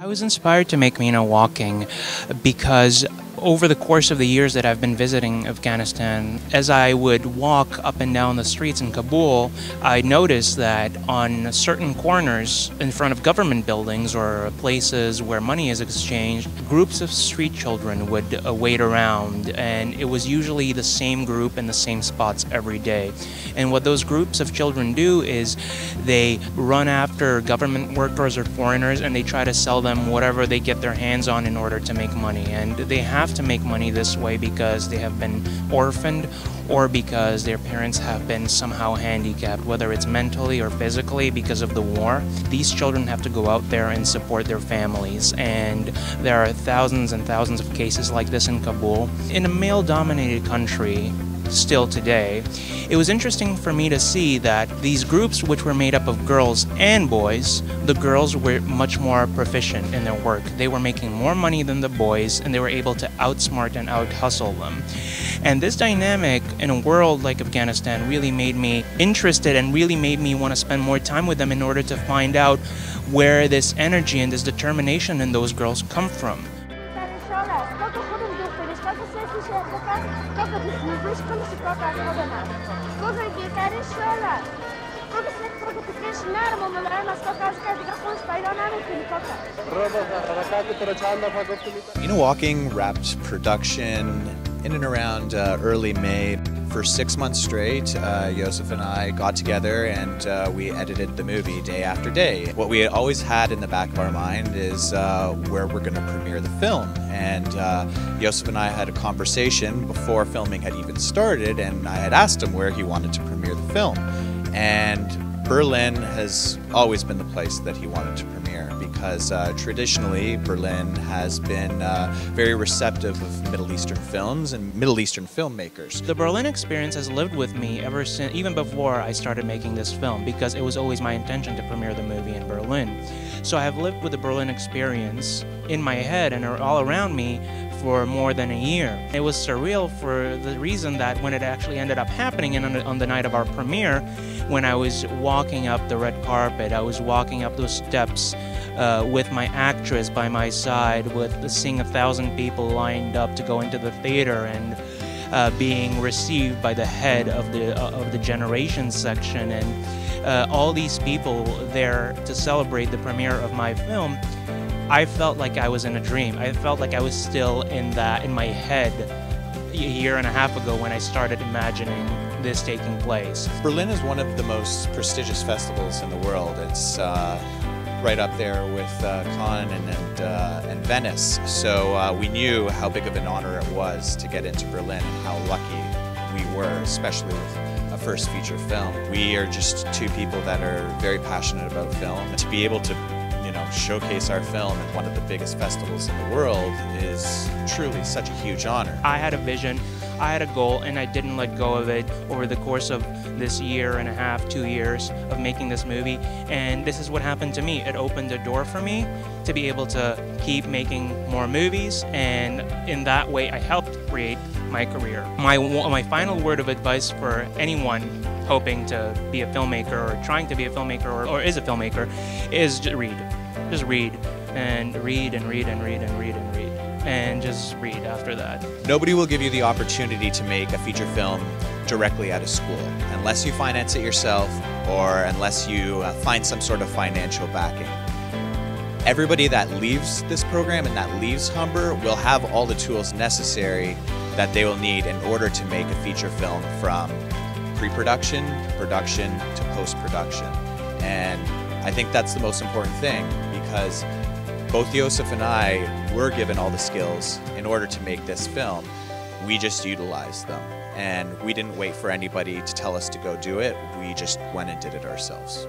I was inspired to make Mina walking because over the course of the years that I've been visiting Afghanistan, as I would walk up and down the streets in Kabul, I noticed that on certain corners in front of government buildings or places where money is exchanged, groups of street children would wait around, and it was usually the same group in the same spots every day. And what those groups of children do is they run after government workers or foreigners and they try to sell them whatever they get their hands on in order to make money. And they have to make money this way because they have been orphaned or because their parents have been somehow handicapped, whether it's mentally or physically because of the war. These children have to go out there and support their families, and there are thousands and thousands of cases like this in Kabul. In a male-dominated country, still today, it was interesting for me to see that these groups, which were made up of girls and boys, the girls were much more proficient in their work. They were making more money than the boys, and they were able to outsmart and out-hustle them. And this dynamic in a world like Afghanistan really made me interested and really made me want to spend more time with them in order to find out where this energy and this determination in those girls come from. Walking wrapped production in and around early May. For 6 months straight, Joseph and I got together and we edited the movie day after day. What we always had in the back of our mind is where we're going to premiere the film. And Joseph and I had a conversation before filming had even started, and I had asked him where he wanted to premiere the film. And Berlin has always been the place that he wanted to premiere because traditionally Berlin has been very receptive of Middle Eastern films and Middle Eastern filmmakers. The Berlin experience has lived with me ever since, even before I started making this film, because it was always my intention to premiere the movie in Berlin. So I have lived with the Berlin experience in my head and all around me for more than a year. It was surreal for the reason that when it actually ended up happening on the night of our premiere, when I was walking up the red carpet, I was walking up those steps with my actress by my side, with seeing 1,000 people lined up to go into the theater and being received by the head of the Generations section, and all these people there to celebrate the premiere of my film. I felt like I was in a dream. I felt like I was still in my head a year and a half ago when I started imagining this taking place. Berlin is one of the most prestigious festivals in the world. It's right up there with Cannes and Venice. So we knew how big of an honor it was to get into Berlin and how lucky we were, especially with a first feature film. We are just two people that are very passionate about film. To be able to showcase our film at one of the biggest festivals in the world is truly such a huge honor. I had a vision, I had a goal, and I didn't let go of it over the course of this year and a half, 2 years of making this movie. And this is what happened to me. It opened a door for me to be able to keep making more movies, and in that way I helped create my career. My final word of advice for anyone hoping to be a filmmaker or trying to be a filmmaker or is a filmmaker is just read. Just read and read and read and read and read and read and just read after that. Nobody will give you the opportunity to make a feature film directly out of school unless you finance it yourself or unless you find some sort of financial backing. Everybody that leaves this program and that leaves Humber will have all the tools necessary that they will need in order to make a feature film, from pre-production, production to post-production. And I think that's the most important thing, because both Joseph and I were given all the skills in order to make this film. We just utilized them, and we didn't wait for anybody to tell us to go do it. We just went and did it ourselves.